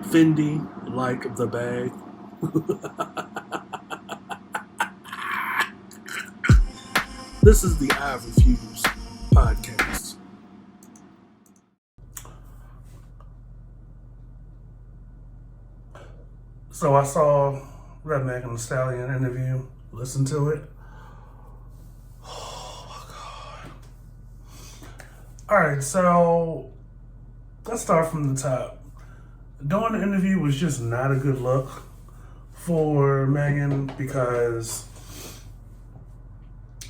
Fendi, like the bag. This is the I Refuse podcast. So I saw that Megan Thee Stallion interview, listened to it. Oh my God. Alright, so let's start from the top. Doing the interview was just not a good look for Megan because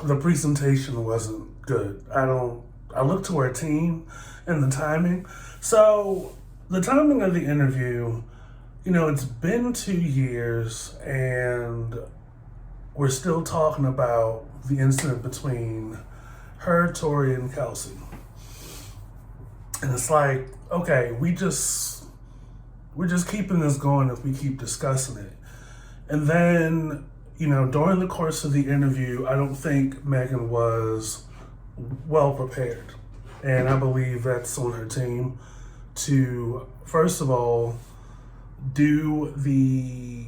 the presentation wasn't good. I looked to her team and the timing. So the timing of the interview, it's been 2 years and we're still talking about the incident between her, Torey, and Kelsey. And it's like, okay, we're just keeping this going if we keep discussing it. And then, during the course of the interview, I don't think Megan was well prepared. And I believe that's on her team to, first of all, do the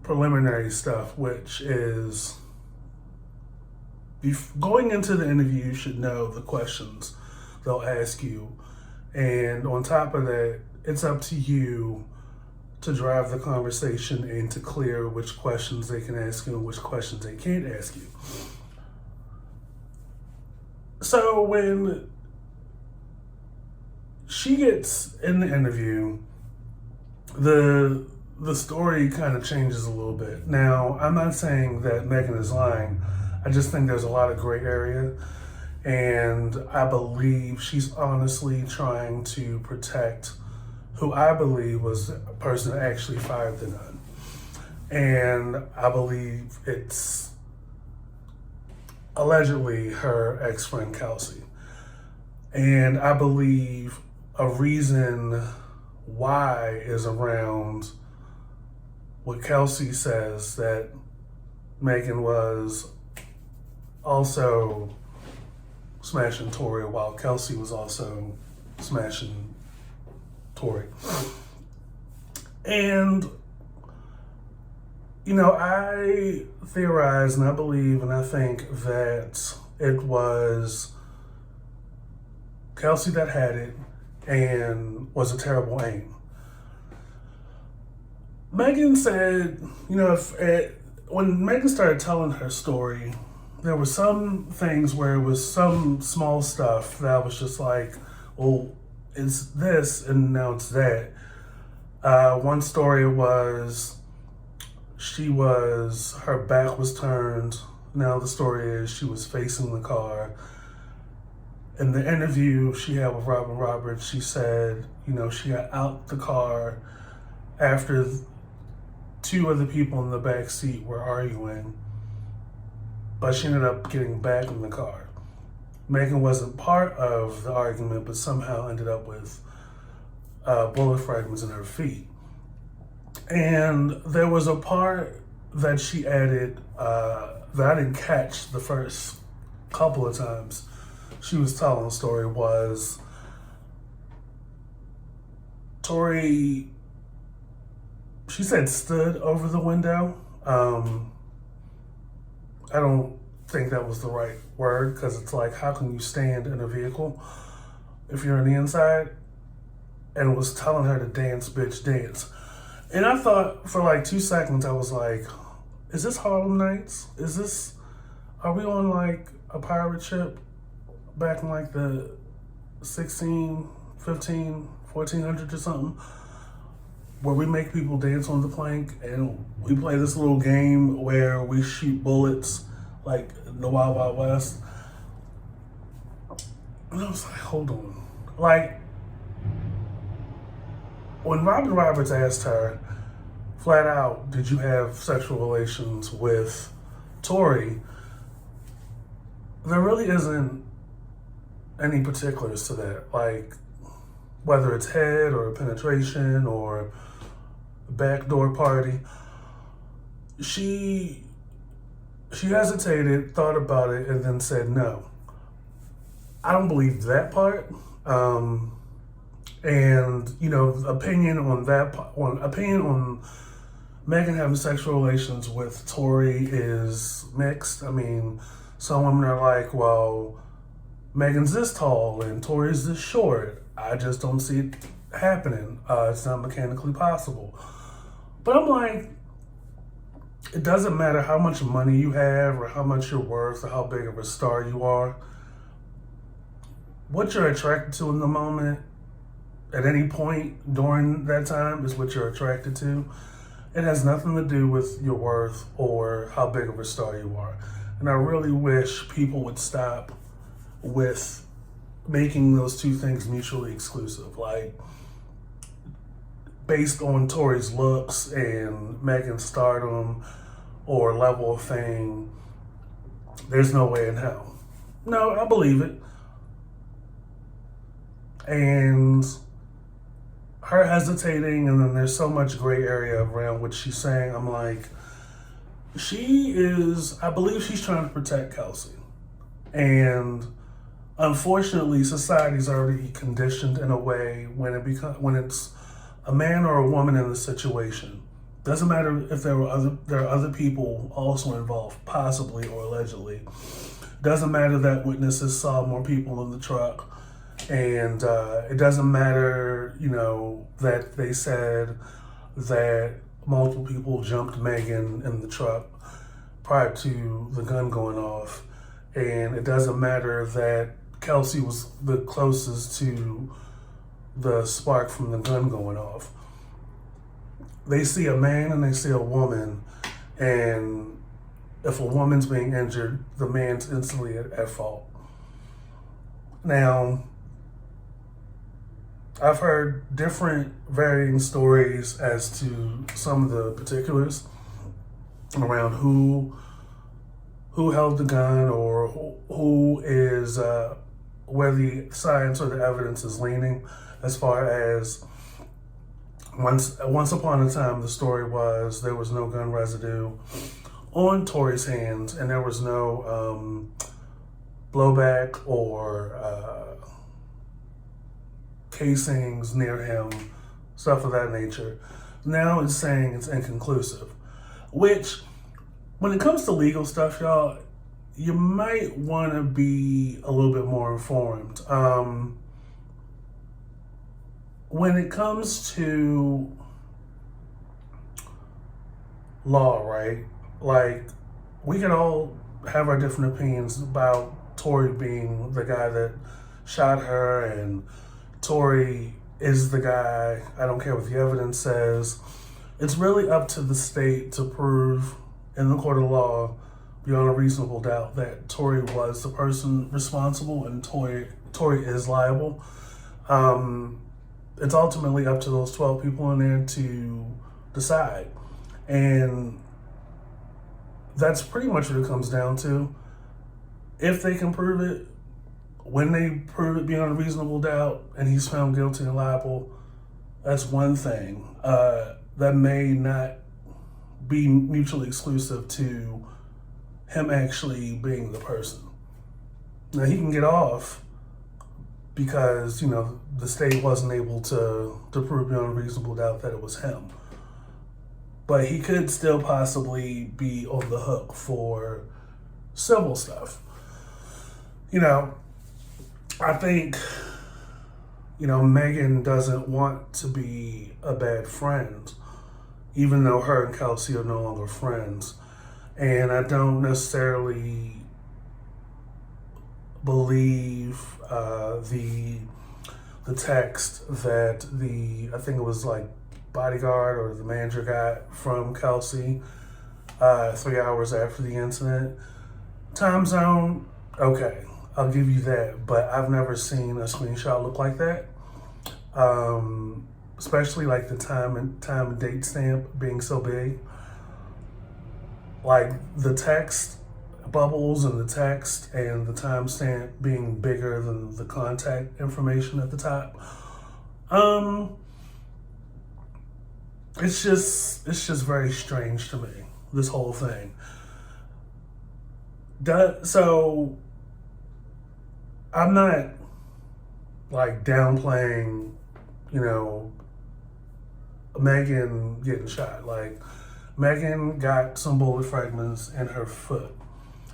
preliminary stuff, which is going into the interview, you should know the questions they'll ask you. And on top of that, it's up to you to drive the conversation and to clear which questions they can ask you and which questions they can't ask you. So when she gets in the interview, the story kind of changes a little bit. Now, I'm not saying that Megan is lying. I just think there's a lot of gray area. And I believe she's honestly trying to protect who I believe was the person that actually fired the gun. And I believe it's allegedly her ex-friend Kelsey. And I believe a reason why is around what Kelsey says, that Megan was also smashing Torey while Kelsey was also smashing Torey. And, I theorize and I believe and I think that it was Kelsey that had it and was a terrible aim. Megan said, when Megan started telling her story, there were some things where it was some small stuff that was just like, well, it's this and now it's that. One story was her back was turned. Now the story is she was facing the car. In the interview she had with Robin Roberts, she said, she got out the car after two other people in the back seat were arguing, but she ended up getting back in the car. Megan wasn't part of the argument, but somehow ended up with bullet fragments in her feet. And there was a part that she added that I didn't catch the first couple of times she was telling the story, was Torey, she said, stood over the window. I don't think that was the right word, because it's like, how can you stand in a vehicle if you're on the inside? And was telling her to dance, bitch, dance. And I thought for like 2 seconds, I was like, is this Harlem Nights? Are we on like a pirate ship back in like the 16, 15, 1400s or something, where we make people dance on the plank and we play this little game where we shoot bullets like in the Wild Wild West? And I was like, hold on. Like, when Robin Roberts asked her flat out, did you have sexual relations with Torey, there really isn't any particulars to that. Like, whether it's head or penetration or backdoor party. She hesitated, thought about it, and then said no. I don't believe that part. And opinion on Megan having sexual relations with Torey is mixed. I mean, some women are like, well, Megan's this tall and Torey's this short. I just don't see it happening. It's not mechanically possible. But I'm like, it doesn't matter how much money you have or how much you're worth or how big of a star you are. What you're attracted to in the moment at any point during that time is what you're attracted to. It has nothing to do with your worth or how big of a star you are. And I really wish people would stop with making those two things mutually exclusive. Like, based on Tory's looks and Megan's stardom or level of fame, there's no way in hell. No, I believe it. And her hesitating, and then there's so much gray area around what she's saying. I'm like, I believe she's trying to protect Kelsey. And unfortunately, society's already conditioned in a way when it's a man or a woman in the situation. Doesn't matter if there are other people also involved, possibly or allegedly. Doesn't matter that witnesses saw more people in the truck. And it doesn't matter, that they said that multiple people jumped Megan in the truck prior to the gun going off. And it doesn't matter that Kelsey was the closest to the spark from the gun going off. They see a man and they see a woman, and if a woman's being injured, the man's instantly at fault. Now, I've heard different varying stories as to some of the particulars around who held the gun or who is where the science or the evidence is leaning, as far as once upon a time the story was there was no gun residue on Torey's hands, and there was no blowback or casings near him, stuff of that nature. Now it's saying it's inconclusive, which, when it comes to legal stuff, y'all, you might want to be a little bit more informed. When it comes to law, right? Like, we can all have our different opinions about Torey being the guy that shot her, and Torey is the guy. I don't care what the evidence says. It's really up to the state to prove in the court of law beyond a reasonable doubt that Torey was the person responsible and Torey is liable. It's ultimately up to those 12 people in there to decide. And that's pretty much what it comes down to. If they can prove it, when they prove it beyond a reasonable doubt and he's found guilty and liable, that's one thing. That may not be mutually exclusive to him actually being the person. Now, he can get off because, the state wasn't able to prove beyond a reasonable doubt that it was him. But he could still possibly be on the hook for civil stuff. I think, Megan doesn't want to be a bad friend, even though her and Kelsey are no longer friends. And I don't necessarily believe the text that I think it was like bodyguard or the manager got from Kelsey 3 hours after the incident. Time zone, okay, I'll give you that, but I've never seen a screenshot look like that. Especially like the time and date stamp being so big. Like the text bubbles and the text and the timestamp being bigger than the contact information at the top. It's just very strange to me, this whole thing. So I'm not like downplaying you know, Megan getting shot. Like, Megan got some bullet fragments in her foot.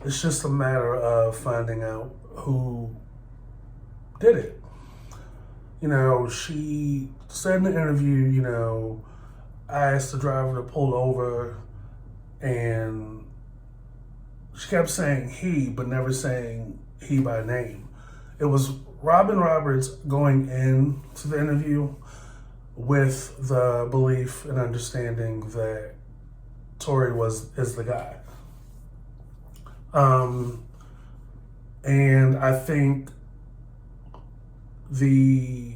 It's just a matter of finding out who did it. You know, she said in the interview, you know, I asked the driver to pull over, and she kept saying he, but never saying he by name. It was Robin Roberts going into the interview with the belief and understanding that Torey is the guy. And I think the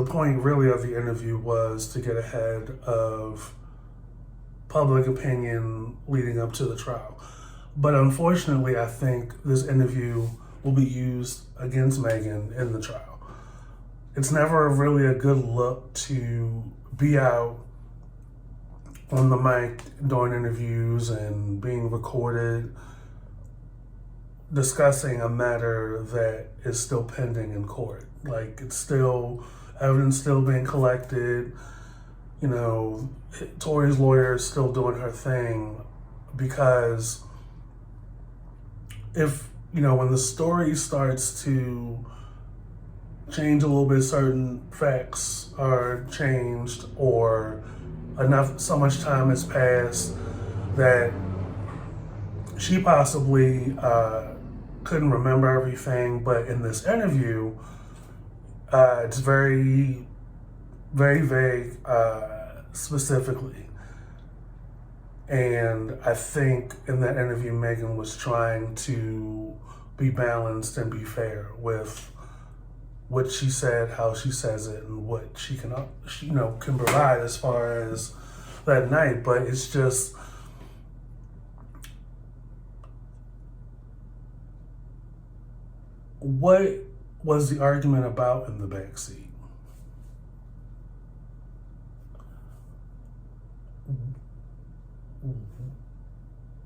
point really of the interview was to get ahead of public opinion leading up to the trial. But unfortunately, I think this interview will be used against Megan in the trial. It's never really a good look to be out on the mic during interviews and being recorded discussing a matter that is still pending in court. Like, it's still, evidence still being collected. You know, Tori's lawyer is still doing her thing, because if, you know, when the story starts to change a little bit, certain facts are changed, or so much time has passed that she possibly couldn't remember everything. But in this interview, it's very, very vague, specifically. And I think in that interview, Megan was trying to be balanced and be fair with what she said, how she says it, and what she can, can provide as far as that night. But it's just, what was the argument about in the backseat?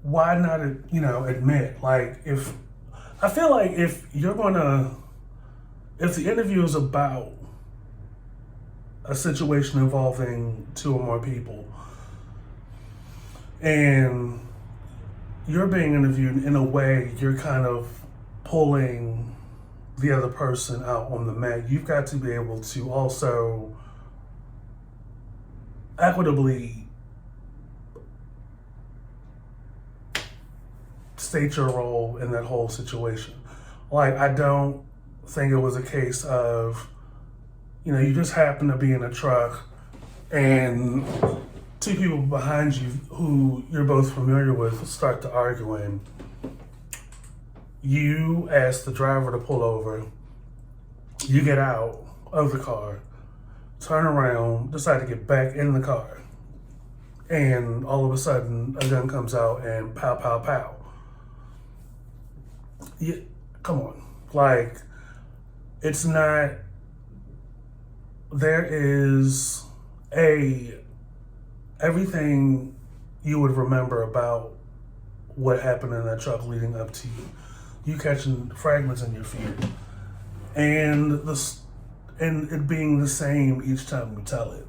Why not, admit? Like, I feel like if the interview is about a situation involving two or more people, and you're being interviewed, in a way, you're kind of pulling the other person out on the mat. You've got to be able to also equitably state your role in that whole situation. Like, I don't think it was a case of, you just happen to be in a truck and two people behind you who you're both familiar with start to arguing. You ask the driver to pull over. You get out of the car, turn around, decide to get back in the car. And all of a sudden, a gun comes out and pow, pow, pow. Yeah, come on. Like, it's not, there is everything you would remember about what happened in that truck leading up to you catching fragments in your feet, and it being the same each time you tell it.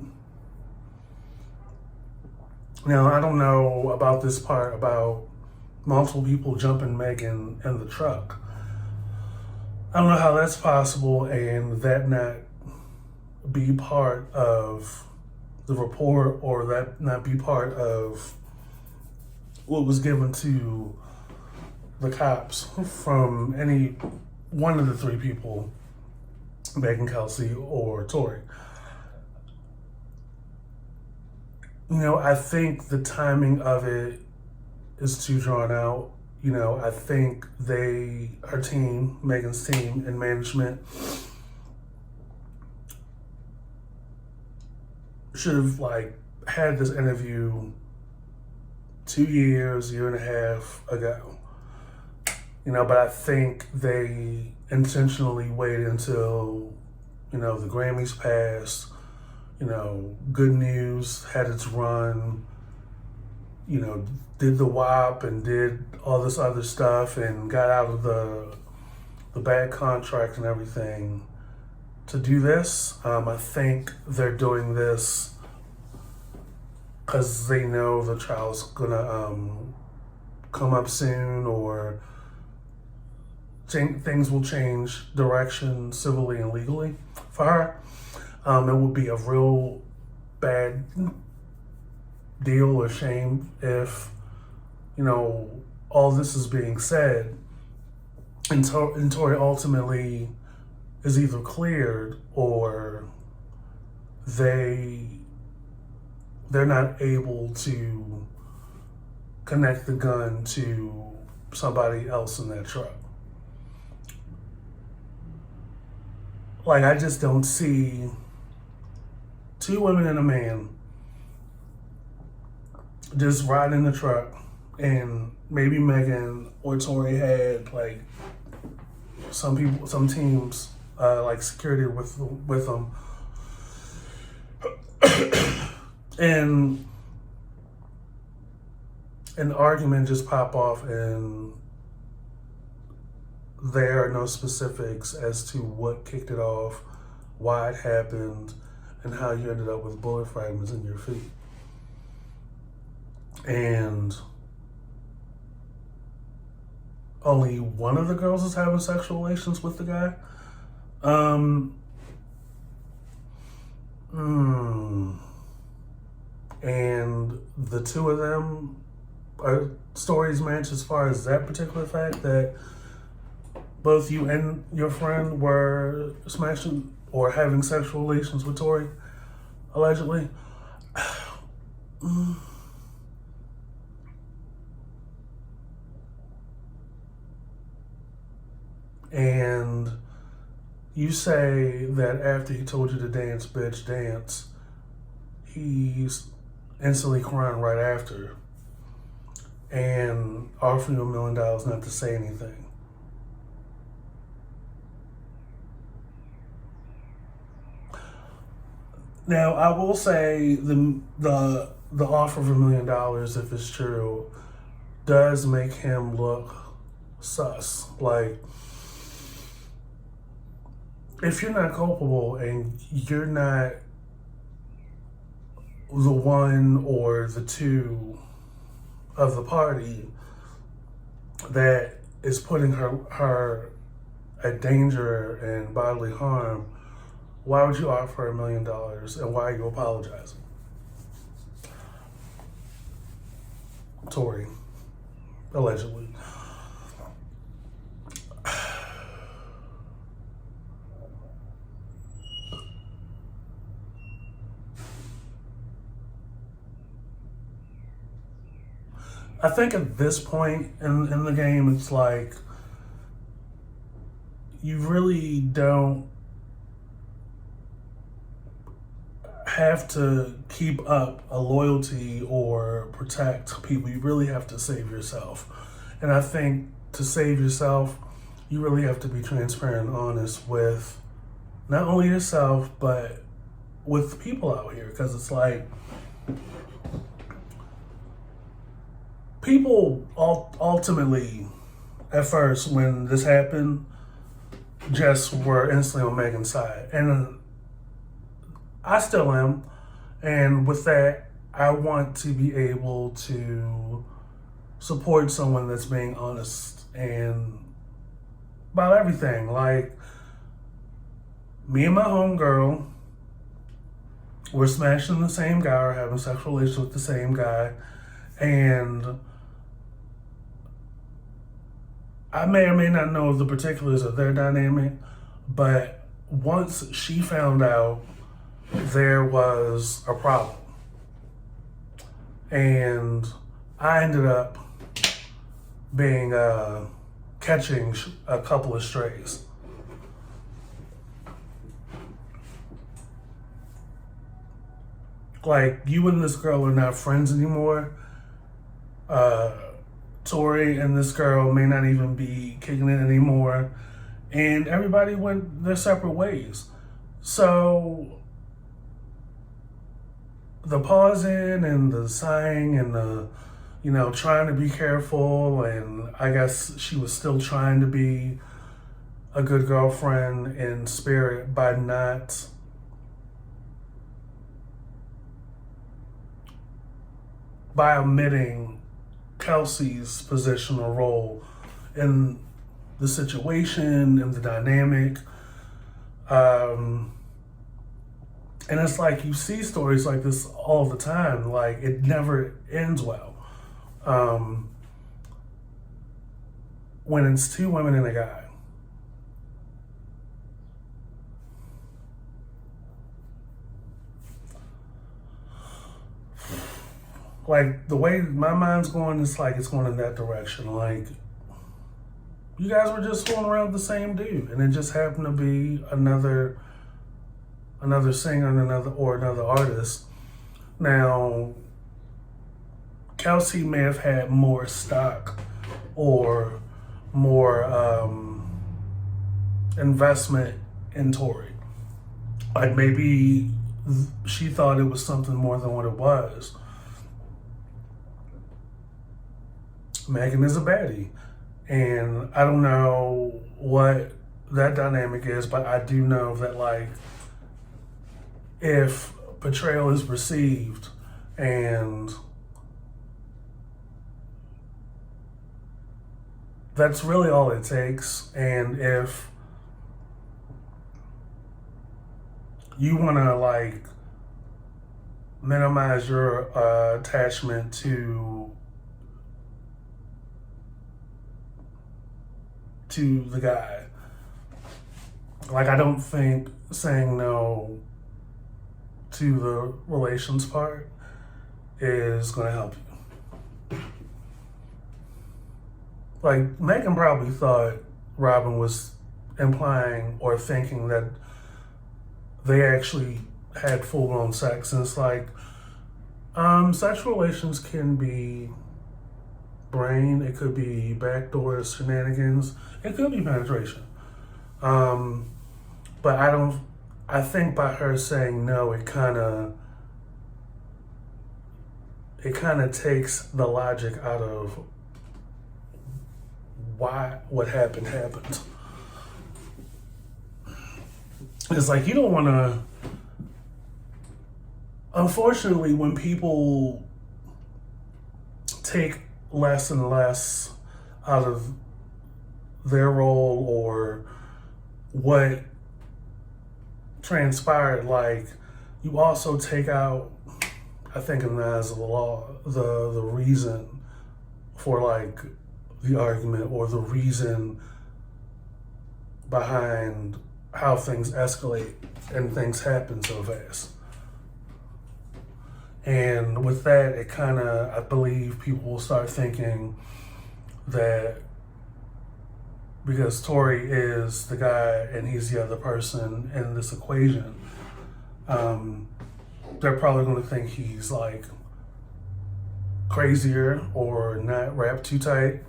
Now, I don't know about this part about multiple people jumping Megan in the truck. I don't know how that's possible and that not be part of the report, or that not be part of what was given to the cops from any one of the three people, Megan, Kelsey, or Torey. I think the timing of it is too drawn out. I think her team, Megan's team and management, should have had this interview 2 years, year and a half ago. But I think they intentionally waited until, the Grammys passed, Good News had its run, did the WAP and did all this other stuff and got out of the bad contract and everything. to do this. I think they're doing this because they know the trial's gonna come up soon, or things will change direction civilly and legally for her. It would be a real bad deal or shame if, all this is being said and Torey ultimately is either cleared or they're not able to connect the gun to somebody else in that truck. Like, I just don't see two women and a man just riding in the truck, and maybe Megan or Torey had like some teams like security with them, and an argument just pop off, and there are no specifics as to what kicked it off, why it happened, and how you ended up with bullet fragments in your feet. And only one of the girls is having sexual relations with the guy. And the two of them are stories match as far as that particular fact, that both you and your friend were smashing or having sexual relations with Torey, allegedly. And you say that after he told you to dance, bitch, dance, he's instantly crying right after and offering you $1 million not to say anything. Now, I will say the offer of $1 million, if it's true, does make him look sus. Like, if you're not culpable and you're not the one or the two of the party that is putting her at danger and bodily harm, why would you offer $1 million, and why are you apologizing? Torey, allegedly. I think at this point in the game, it's like you really don't have to keep up a loyalty or protect people. You really have to save yourself. And I think to save yourself, you really have to be transparent and honest with not only yourself, but with the people out here. Because it's like, people ultimately, at first, when this happened, just were instantly on Megan's side. And I still am. And with that, I want to be able to support someone that's being honest and about everything. Like, me and my homegirl were smashing the same guy or having sexual relations with the same guy. And I may or may not know the particulars of their dynamic, but once she found out there was a problem, and I ended up being catching a couple of strays. Like, you and this girl are not friends anymore. Torey and this girl may not even be kicking it anymore, and everybody went their separate ways. So the pausing and the sighing and the, trying to be careful, and I guess she was still trying to be a good girlfriend in spirit by omitting Kelsey's position or role in the situation and the dynamic. And it's like you see stories like this all the time. Like it never ends well. When it's two women and a guy. Like the way my mind's going, it's like it's going in that direction. Like you guys were just fooling around with the same dude, and it just happened to be another singer and another artist. Now, Kelsey may have had more stock or more investment in Torey. Like maybe she thought it was something more than what it was. Megan is a baddie, and I don't know what that dynamic is, but I do know that like if betrayal is received and that's really all it takes, and if you want to like minimize your attachment to the guy, like I don't think saying no to the relations part is going to help you. Like Megan probably thought Robin was implying or thinking that they actually had full-blown sex, and it's like sexual relations can be brain, it could be backdoor shenanigans, it could be penetration. But I think by her saying no, it kind of takes the logic out of why what happened. It's like you don't want to. Unfortunately, when people take less and less out of their role or what transpired, like you also take out, I think in the eyes of the law, the reason for like the argument or the reason behind how things escalate and things happen so fast. And with that, it kind of, I believe people will start thinking that because Torey is the guy and he's the other person in this equation, they're probably going to think he's like crazier or not wrapped too tight.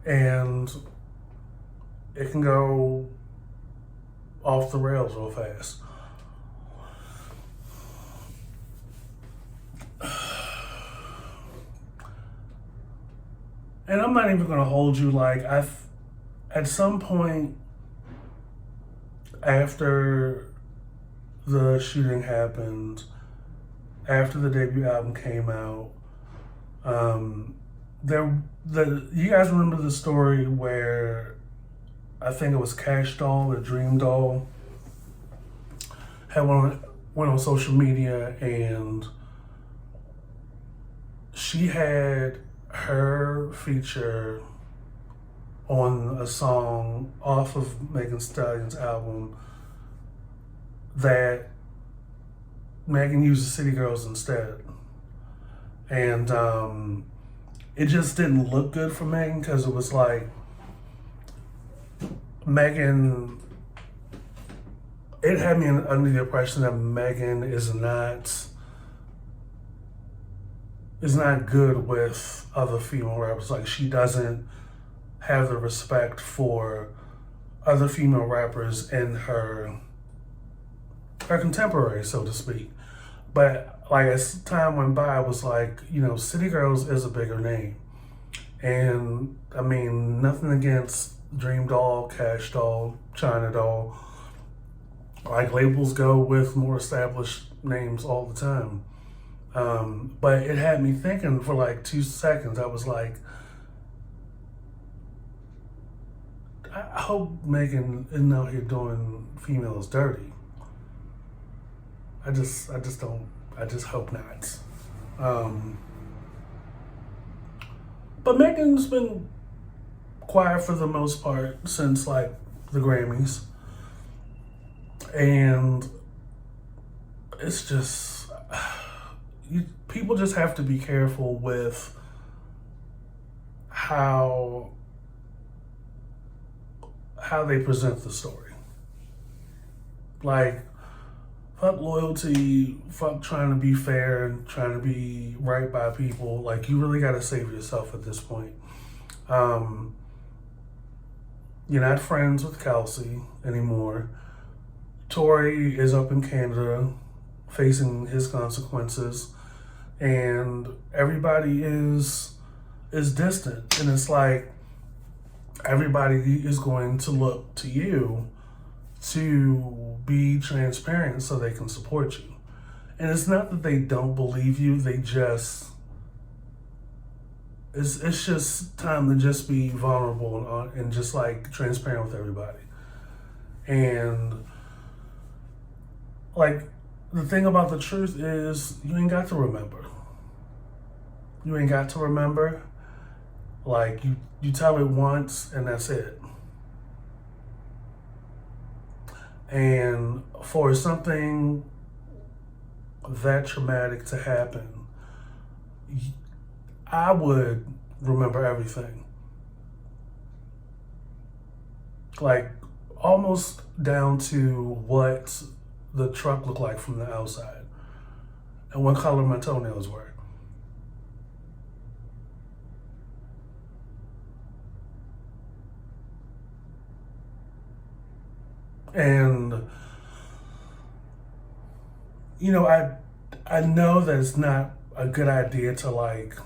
And it can go off the rails real fast. And I'm not even going to hold you, like, at some point after the shooting happened, after the debut album came out, you guys remember the story where I think it was Cash Doll or Dream Doll went on social media, and she had her feature on a song off of Megan Thee Stallion's album that Megan used the City Girls instead. And it just didn't look good for Megan because it was like Megan, it had me under the impression that Megan is not good with other female rappers. Like she doesn't have the respect for other female rappers in her contemporary, so to speak. But like as time went by, I was like, you know, City Girls is a bigger name. And I mean, nothing against Dream Doll, Cash Doll, China Doll. Like, labels go with more established names all the time. But it had me thinking for like 2 seconds. I was like, I hope Megan isn't out here doing females dirty. I just hope not. But Megan's been quiet for the most part since like the Grammys. And it's just, people just have to be careful with how they present the story. Like, fuck loyalty, fuck trying to be fair and trying to be right by people. Like, you really gotta save yourself at this point. You're not friends with Kelsey anymore. Torey is up in Canada facing his consequences, and everybody is distant. And it's like, everybody is going to look to you to be transparent so they can support you. And it's not that they don't believe you, they just, it's just time to just be vulnerable and just like transparent with everybody. And like, the thing about the truth is, you ain't got to remember. You ain't got to remember. Like, you tell it once and that's it. And for something that traumatic to happen, I would remember everything. Like, almost down to what the truck looked like from the outside and what color my toenails were. And, you know, I know that it's not a good idea to like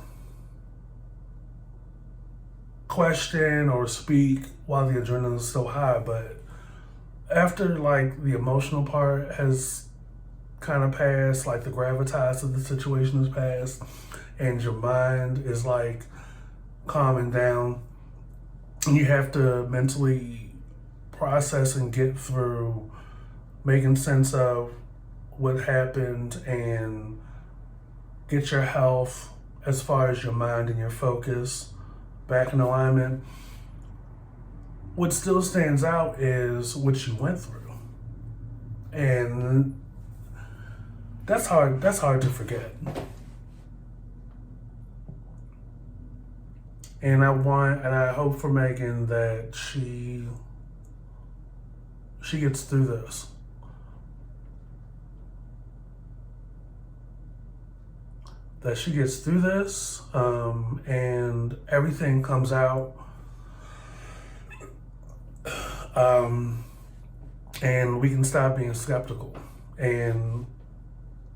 question or speak while the adrenaline is so high, but after like the emotional part has kind of passed, like the gravitas of the situation has passed, and your mind is like calming down, and you have to mentally process and get through making sense of what happened and get your health as far as your mind and your focus back in alignment. What still stands out is what you went through. And that's hard to forget. And I hope for Megan that she gets through this. That she gets through this, and everything comes out, and we can stop being skeptical and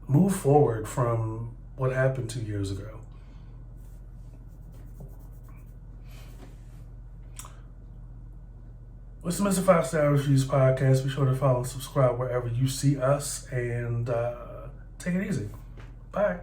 move forward from what happened 2 years ago. What's the Mr. 5-Star Reviews podcast? Be sure to follow and subscribe wherever you see us, and take it easy. Bye.